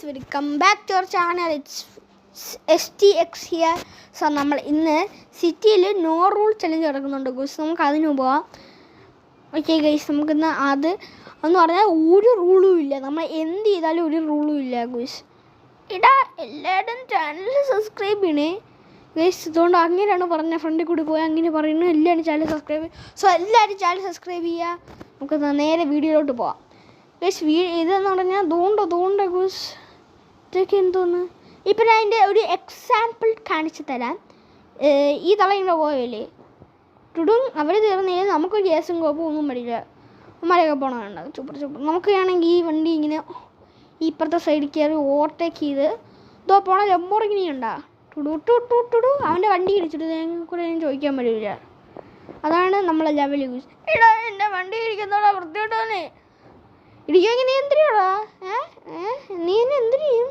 Welcome back to our channel. It's STX here. So നമ്മൾ ഇന്ന് സിറ്റിയിൽ നോ റൂൾ ചലഞ്ച് നടക്കുന്നുണ്ട് ഗൈസ്. നമുക്ക് അതിന് പോവാം. ഓക്കെ ഗൈസ്, നമുക്കിന്ന് അത് എന്ന് പറഞ്ഞാൽ ഒരു റൂളും ഇല്ല. നമ്മൾ എന്ത് ചെയ്താലും ഒരു റൂളും ഇല്ല ഗൈസ്. ഇടാ എല്ലാവരും ചാനൽ സബ്സ്ക്രൈബ് ചെയ്യണേ ഗൈസ്. ഇതുകൊണ്ട് അങ്ങനെയാണ് പറഞ്ഞ ഫ്രണ്ടിൽ കൂടി പോയി അങ്ങനെ പറയുന്നു. എല്ലാവരും ചാനൽ സബ്സ്ക്രൈബ് ചെയ്യുക. സോ എല്ലാവരും ചാനൽ സബ്സ്ക്രൈബ് ചെയ്യുക. നമുക്ക് നേരെ വീഡിയോയിലോട്ട് പോവാം ഗൈസ്. ഇതെന്ന് പറഞ്ഞാൽ തോണ്ട ഗൈസ്. ഇതൊക്കെ എന്തോന്ന് ഇപ്പം ഞാൻ അതിൻ്റെ ഒരു എക്സാമ്പിൾ കാണിച്ചു തരാം. ഈ തള ഇങ്ങനെ പോയല്ലേ ടുടും അവർ തീർന്നില്ല. നമുക്കൊരു കേസും കോപ്പും ഒന്നും പറ്റില്ല. മലയൊക്കെ പോകണം വേണ്ട സൂപ്പർ. നമുക്കാണെങ്കിൽ ഈ വണ്ടി ഇങ്ങനെ ഇപ്പുറത്തെ സൈഡിൽ കയറി ഓവർടേക്ക് ചെയ്ത് ഇതോ പോണ ലംബോർഗിനി ഉണ്ടാ ടുടു അവൻ്റെ വണ്ടി ഇടിച്ചിട്ട് കൂടെ ഞാൻ ചോദിക്കാൻ പറ്റില്ല. അതാണ് നമ്മളെ ലെവൽ യൂസ്. എടാ എൻ്റെ വണ്ടി ഇടിക്കുന്നോടാ വൃത്തിയോട്ടോനെ ഇടിക്കുമെങ്കിൽ നീ എന്തിനാടാ നീ എന്നെ എന്തിനു ചെയ്യും?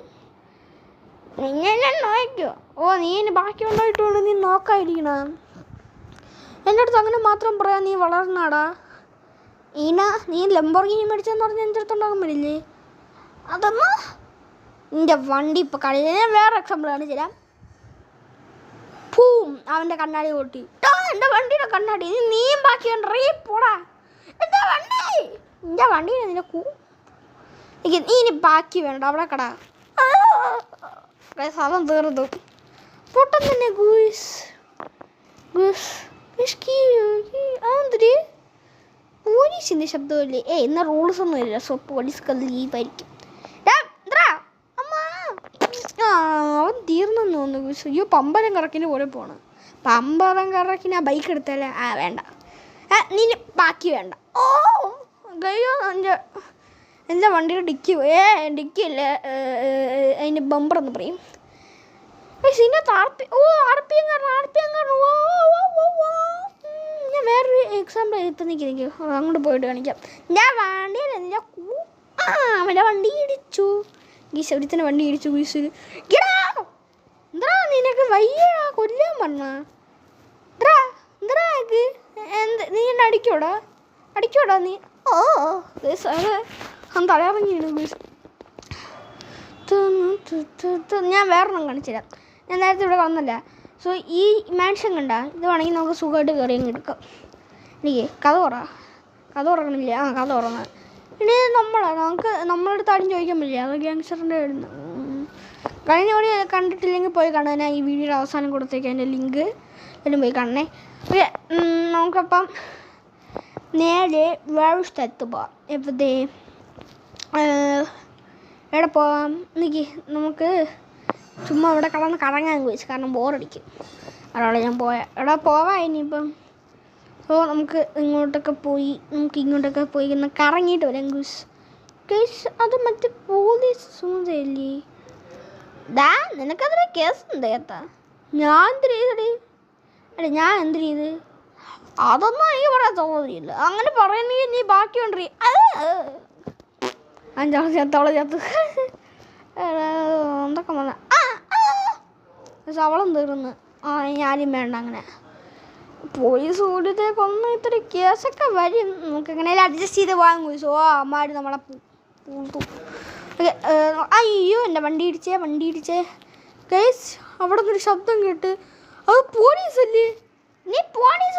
ഞാൻ നോക്കിയോ? നീ എന്നെ ബാക്കി ഉണ്ടായിട്ടുണ്ട് നീ നോക്കാതിരിക്കണ. എൻ്റെ അടുത്ത് അങ്ങനെ മാത്രം പറയാം. നീ വളർന്നാടാ നീ ലംബോർഗിനി മേടിച്ചെന്ന് പറഞ്ഞാൽ എൻ്റെ അടുത്തുണ്ടാകാൻ പറ്റില്ലേ? അതൊന്ന് നിൻ്റെ വണ്ടി ഇപ്പോൾ കളിയിൽ ഞാൻ വേറെ എക്സാമ്പിൾ കാണിച്ചു തരാം. പൂം അവൻ്റെ കണ്ണാടി പൊട്ടി. എൻ്റെ വണ്ടിയുടെ കണ്ണാടി നീയും ബാക്കി പോടാ. എൻ്റെ വണ്ടി നിന്റെ നീ ഇനി ബാക്കി വേണ്ട അവിടെ കടാ. സാധനം തീർന്നു പൊട്ടം തന്നെ പോലീസിൻ്റെ ശബ്ദമല്ലേ? ഇന്ന് റൂൾസ് ഒന്നും ഇല്ല. സോ പോലീസ് ലീവായിരിക്കും. അവൻ തീർന്നെന്ന് തോന്നുന്നു. അയ്യോ പമ്പരം കറക്കിന് പോലെ പോണം. പമ്പരം കറക്കിന് ആ ബൈക്ക് എടുത്തല്ലേ? വേണ്ട നീ ബാക്കി വേണ്ട. ഗയോ എൻ്റെ വണ്ടിയുടെ ഡിക്കിയല്ല അതിൻ്റെ ബമ്പറെന്ന് പറയും. ഇതിനകത്ത് ഞാൻ വേറൊരു എക്സാമ്പിൾ നിൽക്കി അങ്ങോട്ട് പോയിട്ട് കാണിക്കാം. ഞാൻ വണ്ടിയല്ല അവൻ്റെ വണ്ടി ഇടിച്ചു ഗീസ്. എവിടത്തെ വണ്ടി ഇടിച്ചു ഗീസ്. എന്താ നിനക്ക് വയ്യ കൊല്ലാൻ പറഞ്ഞ നീ എന്നെ അടിക്കോടാ നീ? തലയിറങ്ങിയാണ് ഗീസ്. ഞാൻ വേറൊന്നും കാണിച്ചു തരാം. ഞാൻ നേരത്തെ ഇവിടെ വന്നല്ല. സോ ഈ മാൻഷൻ കണ്ട ഇത് വേണമെങ്കിൽ നമുക്ക് സുഖമായിട്ട് കയറി അങ്ങ് എടുക്കാം. എനിക്ക് കഥ തുറക്കണില്ല. കഥ തുറന്ന് ഇനി നമുക്ക് നമ്മളടുത്ത് ആരും ചോദിക്കാൻ പറ്റില്ല. അത് ഗ്യാങ്സ്റ്ററിൻ്റെ ആയിരുന്നു. കഴിഞ്ഞ വഴി കണ്ടിട്ടില്ലെങ്കിൽ പോയി കാണാൻ. ഞാൻ ഈ വീഡിയോയുടെ അവസാനം കൊടുത്തേക്ക് അതിൻ്റെ ലിങ്ക് എല്ലാം പോയി കാണണേ. ഓക്കെ, നമുക്കപ്പം നേരെ വേറെ സ്ഥലത്ത് പോവാം. എവിടെ പോവാം? എനിക്ക് നമുക്ക് ചുമ്മാ ഇവിടെ കറങ്ങാൻ ചോദിച്ചു. കാരണം ബോറടിക്കും. അതോടെ ഞാൻ എവിടെ പോവാം ഇനിയിപ്പം. സോ നമുക്ക് ഇങ്ങോട്ടൊക്കെ പോയി ഒന്ന് കറങ്ങിയിട്ട് വരാം ഗൂസ്. അത് മറ്റേ പോലീസ് സുന്ദരല്ലേ? നിനക്കതിന് കേസ് ഉണ്ട് ഞാൻ എന്ത് ചെയ്ത് അതൊന്നും എനിക്ക് പറയാൻ തോന്നിയില്ല. അങ്ങനെ പറയുന്നെങ്കിൽ നീ ബാക്കി കൊണ്ടേ അഞ്ചാളെ ചത്ത് എന്തൊക്കെ വന്ന ശവളം തീർന്ന്. ഞാനും വേണ്ട അങ്ങനെ. പോലീസ് ഓടിയതേക്ക് ഒന്ന് ഇത്ര കേസൊക്കെ വരും. നമുക്ക് എങ്ങനെയാലും അഡ്ജസ്റ്റ് ചെയ്ത് പോകാൻ ചോദിച്ചു. അമ്മാര് നമ്മളെ പൂർത്തു. അയ്യോ എൻ്റെ വണ്ടി ഇടിച്ചേ ഗൈസ്. അവിടെ നിന്നൊരു ശബ്ദം കേട്ട് അത് പോലീസല്ലേ? നീ പോലീസ്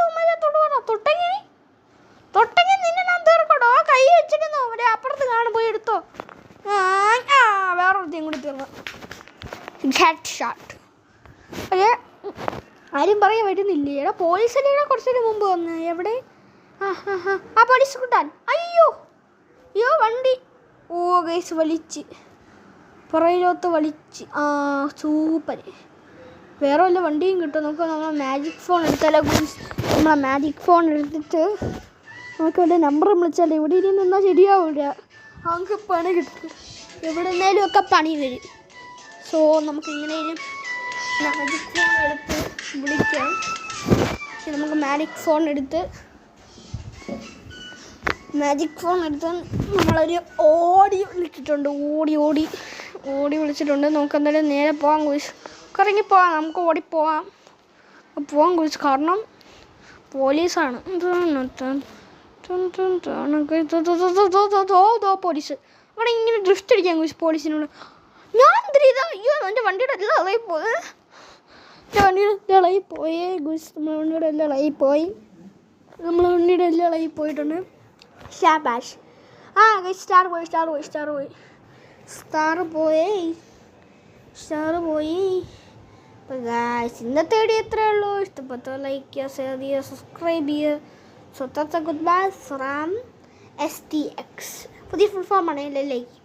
തൊട്ടെങ്കിൽ നിന്നെ ഞാൻ തീർക്കട്ടോ. കൈ വെച്ചിരുന്നോ അവിടെ അപ്പുറത്ത് കാണാൻ പോയി എടുത്തോ. വേറൊരുത്തേയും കൂടി തീർന്നു. Head shot. ഓക്കെ, ആരും പറയാൻ വരുന്നില്ലേ? എടാ പോലീസല്ലേ കുറച്ചേരം മുമ്പ് വന്ന് എവിടെ? ആ പോലീസ് കൂട്ടാൻ. അയ്യോ വണ്ടി ഗൈസ് വലിച്ച് പുറയിലോത്ത് വലിച്ച്. സൂപ്പർ. വേറെ വല്ല വണ്ടിയും കിട്ടും. നമുക്ക് നമ്മളെ മാജിക് ഫോൺ എടുത്താലോ ഗൈസ്. നമ്മളെ മാജിക് ഫോൺ എടുത്തിട്ട് നമുക്ക് വല്ല നമ്പർ വിളിച്ചാൽ ഇവിടെ ഇരുന്ന് നിന്നാൽ ശരിയാവില്ല. നമുക്ക് പണി കിട്ടും. എവിടെ നിന്നേലും ഒക്കെ പണി വരും. സോ നമുക്ക് എങ്ങനെയും മാജിക് ഫോൺ എടുത്ത് വിളിക്കാം. നമുക്ക് മാജിക് ഫോൺ എടുത്ത് നമ്മളൊരു ഓടി വിളിച്ചിട്ടുണ്ട്. ഓടി വിളിച്ചിട്ടുണ്ട്. നമുക്ക് എന്തായാലും നേരെ പോകാൻ കുറിച്ച് ഇറങ്ങിപ്പോവാം. നമുക്ക് ഓടിപ്പോവാം കുറിച്ച്. കാരണം പോലീസാണ്. പോലീസ് അവിടെ ഇങ്ങനെ ഡ്രിഫ്റ്റ് അടിക്കാൻ കുറിച്ച് പോലീസിനോട് ഞാൻ എന്തിനാ അയ്യോ എൻ്റെ വണ്ടിയുടെ എല്ലാം ഇളകിപ്പോയി. എൻ്റെ വണ്ടിയുടെ എല്ലാം ഇളകിപ്പോയേ ഗുസ്. നമ്മളെ വണ്ടിയുടെ എല്ലാം ഇളകിപ്പോയി. പോയിട്ടുണ്ട്. ഷാബാഷ്. ആ ഗൈസ് സ്റ്റാർ പോയി. അപ്പോൾ ഗൈസ് ഇന്നത്തെ വീഡിയോ ഇത്രയേ ഉള്ളൂ. ഇഷ്ടപ്പെട്ട ലൈക്ക് ചെയ്യുക, ഷെയർ ചെയ്യുക, സബ്സ്ക്രൈബ് ചെയ്യുക. So good bye from STX. പുതിയ ഫുൾ ഫോം ആണ് ലൈക്ക്